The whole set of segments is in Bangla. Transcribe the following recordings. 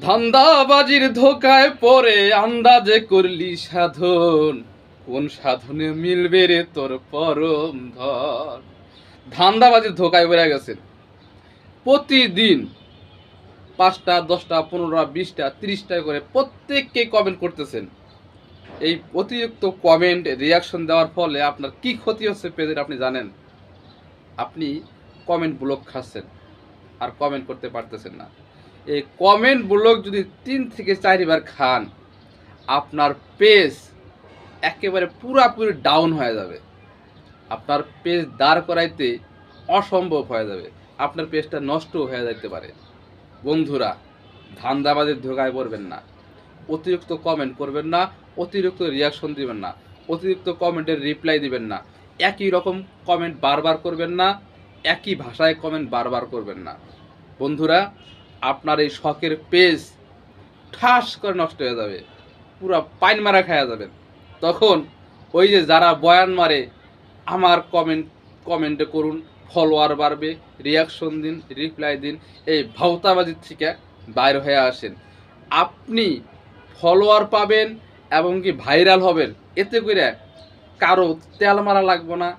ধান্দাবাজির ধোকায় পড়ে আন্দাজে করলি সাধন, কোন সাধনে মিলবে রে তোর পরম ধন। ধান্দাবাজির ধোকায় পড়ে গেছেন। প্রতিদিন 5টা 10টা 15টা 20টা 30টা করে প্রত্যেককে কমেন্ট করতেছেন। এই অতিরিক্ত কমেন্ট রিয়াকশন দেওয়ার ফলে আপনার কি ক্ষতি হচ্ছে পেজের আপনি জানেন? আপনি কমেন্ট ব্লক খাচ্ছেন আর কমেন্ট করতে পারতেছেন না। এই কমেন্ট ব্লক যদি 3 থেকে 4 বার খান, আপনার পেজ একেবারে পুরাপুরি ডাউন হয়ে যাবে। আপনার পেজ দাঁড় করাইতে অসম্ভব হয়ে যাবে। আপনার পেজটা নষ্ট হয়ে যেতে পারে। বন্ধুরা, ধান্দাবাজির ধোকায় পড়বেন না। অতিরিক্ত কমেন্ট করবেন না, অতিরিক্ত রিয়াকশন দিবেন না, অতিরিক্ত কমেন্টের রিপ্লাই দিবেন না, একই রকম কমেন্ট বারবার করবেন না, একই ভাষায় কমেন্ট বারবার করবেন না। বন্ধুরা, আপনার এই শখের পেজ ঠাস করে নষ্ট হয়ে যাবে, পুরো পাইন মারা খাওয়া যাবেন। তখন ওই যে যারা বয়ান মারে, আমার কমেন্টে করুন, ফলোয়ার বাড়বে, রিয়াকশন দিন, রিপ্লাই দিন, এই ভাওতাবাজির থেকে বাইর হয়ে আসেন। আপনি ফলোয়ার পাবেন এবং কি ভাইরাল হবেন, এতে করে কারো তেল মারা লাগবে না,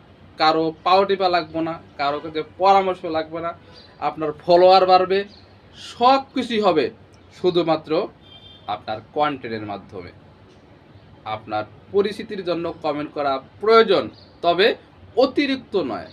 কারো পাও টিপা লাগবে না, কারো কাছে পরামর্শ লাগবে না। আপনার ফলোয়ার বাড়বে, সব কিছুই হবে শুধুমাত্র আপনার কন্টেন্টের মাধ্যমে। আপনার পরিচিতির জন্য কমেন্ট করা প্রয়োজন, তবে অতিরিক্ত নয়।